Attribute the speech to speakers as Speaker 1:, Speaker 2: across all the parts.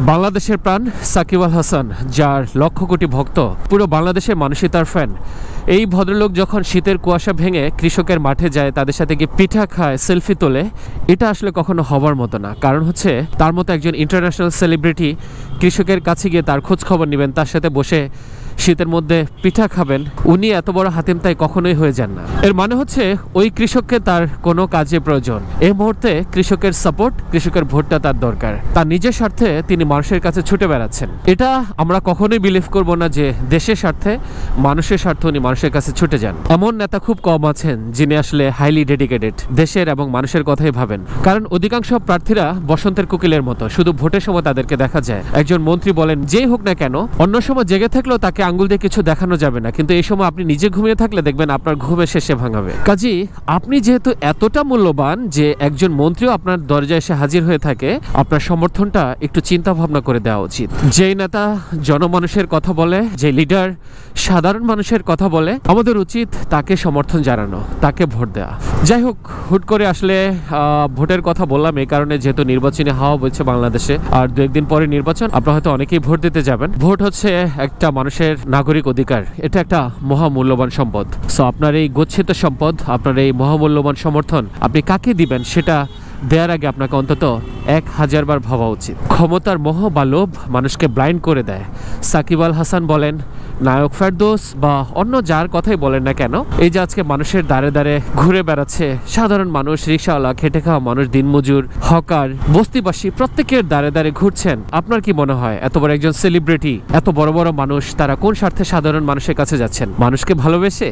Speaker 1: বাংলাদেশের প্রাণ সাকিব আল হাসান, যার লক্ষ কোটি ভক্ত, পুরো বাংলাদেশের মানুষই তার ফ্যান। এই ভদ্রলোক যখন শীতের কুয়াশা ভেঙে কৃষকের মাঠে যায়, তাদের সাথে গিয়ে পিঠা খায়, সেলফি তোলে, এটা আসলে কখনো হবার মতো না। কারণ হচ্ছে তার মতো একজন ইন্টারন্যাশনাল সেলিব্রিটি কৃষকের কাছে গিয়ে তার খোঁজ খবর নেবেন, তার সাথে বসে শীতের মধ্যে পিঠা খাবেন, উনি এত বড় হাতিম তাই কখনোই হয়ে যান না। এর মানে হচ্ছে ওই কৃষককে তার কোনো কাজে প্রয়োজন। এই মুহূর্তে কৃষকের সাপোর্ট, কৃষকের ভোটটা তার দরকার। তার নিজের স্বার্থে তিনি মানুষের কাছে ছুটে বেড়াচ্ছেন। এটা আমরা কখনোই বিলিভ করব না যে দেশের স্বার্থে, মানুষের স্বার্থে উনি মানুষের কাছে ছুটে যান। এমন নেতা খুব কম আছেন যিনি আসলে হাইলি ডেডিকেটেড, দেশের এবং মানুষের কথাই ভাবেন। কারণ অধিকাংশ প্রার্থীরা বসন্তের কোকিলের মতো, শুধু ভোটের সময় তাদেরকে দেখা যায়। একজন মন্ত্রী বলেন যেই হোক না কেন, অন্য সময় জেগে থাকলেও তাকে আঙ্গুল দিয়ে কিছু দেখানো যাবে না, কিন্তু এই সময় আপনি নিজে ঘুমিয়ে থাকলে দেখবেন আপনার ঘুমের শেষে ভাঙাবে। কাজেই আপনি যেহেতু এতটা মূল্যবান যে একজন মন্ত্রীও আপনার দরজায় এসে হাজির হয়ে থাকে, আপনার সমর্থনটা একটু চিন্তা ভাবনা করে দেওয়া উচিত। যেই নেতা জনমানুষের কথা বলে, যে লিডার সাধারণ মানুষের কথা বলে, আমাদের উচিত তাকে সমর্থন জানানো, তাকে ভোট দেওয়া। যাই হোক, হুট করে আসলে ভোটের কথা বললাম এই কারণে, যেহেতু নির্বাচনী হাওয়া বইছে বাংলাদেশে, আর দু একদিন পরে নির্বাচন, আপনারা হয়তো অনেকেই ভোট দিতে যাবেন। ভোট হচ্ছে একটা মানুষের নাগরিক অধিকার, এটা একটা মহামূল্যবান সম্পদ। সো আপনার এই গচ্ছিত সম্পদ, আপনার এই মহামূল্যবান সমর্থন আপনি কাকে দিবেন সেটা দেওয়ার আগে আপনাকে অন্তত 1000 বার ভাবা উচিত। ক্ষমতার মোহ বা লোভ মানুষকে ব্লাইন্ড করে দেয়। সাকিব আল হাসান বলেন, নায়ক ফেরদৌস বা অন্য যার কথাই বলেন না কেন, এই যে আজকে মানুষের দ্বারে দ্বারে ঘুরে বেড়াচ্ছে সাধারণ মানুষ, রিক্সাওয়ালা, খেটে খাওয়া মানুষ, দিনমজুর, হকার, বস্তিবাসী, প্রত্যেকের দ্বারে দ্বারে ঘুরছেন। আপনার কি মনে হয় এত বড় একজন সেলিব্রিটি, এত বড় বড় মানুষ, তারা কোন স্বার্থে সাধারণ মানুষের কাছে যাচ্ছেন? মানুষকে ভালোবেসে,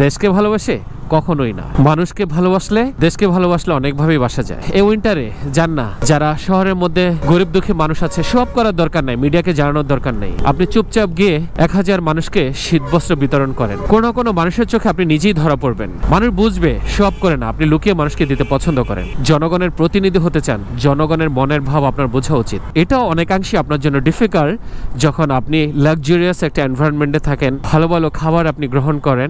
Speaker 1: দেশকে ভালোবেসে? কখনোই না। মানুষকে ভালোবাসলে, দেশকে ভালোবাসলে অনেকভাবেই বাসা যায়। এই উইন্টারে যান না, যারা শহরের মধ্যে গরিব দুঃখী মানুষ আছে, সব করার দরকার নাই, মিডিয়াকে জানানোর দরকার নেই। আপনি চুপচাপ গিয়ে 1000 মানুষকে শীতবস্ত্র বিতরণ করেন। কোনো মানুষের চোখে আপনি নিজেই ধরা পড়বেন। মানুষ বুঝবে, সব করে না, আপনি লুকিয়ে মানুষকে দিতে পছন্দ করেন। জনগণের প্রতিনিধি হতে চান, জনগণের মনের ভাব আপনার বোঝা উচিত। এটাও অনেকাংশে আপনার জন্য ডিফিকাল্ট যখন আপনি লাক্সারিয়াস একটা এনভায়রনমেন্টে থাকেন, ভালো ভালো খাবার আপনি গ্রহণ করেন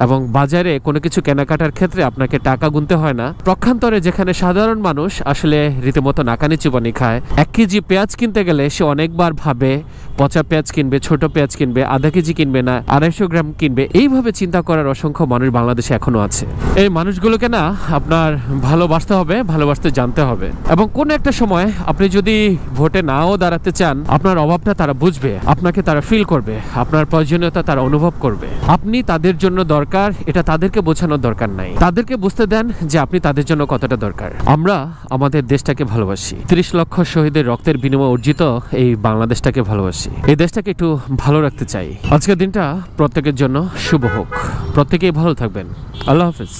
Speaker 1: এবং বাজারে কোনো কিছু কেনাকাটার ক্ষেত্রে আপনাকে টাকা গুনতে হয় না। প্রক্ষান্তরে যেখানে সাধারণ মানুষ আসলে রীতিমতো নাকানি চুবানি খায়, 1 কেজি পেঁয়াজ কিনতে গেলে সে অনেকবার ভাবে, পচা পেঁয়াজ কিনবে, ছোট পেঁয়াজ কিনবে, আধা কেজি কিনবে না, 250 গ্রাম কিনবে। এইভাবে চিন্তা করার অসংখ্য মানুষ বাংলাদেশে এখনো আছে। এই মানুষগুলোকে না আপনার ভালোবাসতে হবে, ভালোবাসতে জানতে হবে। এবং কোন একটা সময় আপনি যদি ভোটে নাও দাঁড়াতে চান, আপনার অভাবটা তারা বুঝবে, আপনাকে তারা ফিল করবে, আপনার প্রয়োজনীয়তা তারা অনুভব করবে। আপনি তাদের জন্য দরকার, এটা তাদেরকে বোঝানোর দরকার নাই। তাদেরকে বুঝতে দেন যে আপনি তাদের জন্য কতটা দরকার। আমরা আমাদের দেশটাকে ভালোবাসি, 30 লক্ষ শহীদের রক্তের বিনিময়ে অর্জিত এই বাংলাদেশটাকে ভালোবাসি, এই দেশটাকে একটু ভালো রাখতে চাই। আজকের দিনটা প্রত্যেকের জন্য শুভ হোক, প্রত্যেকেই ভালো থাকবেন। আল্লাহ হাফেজ।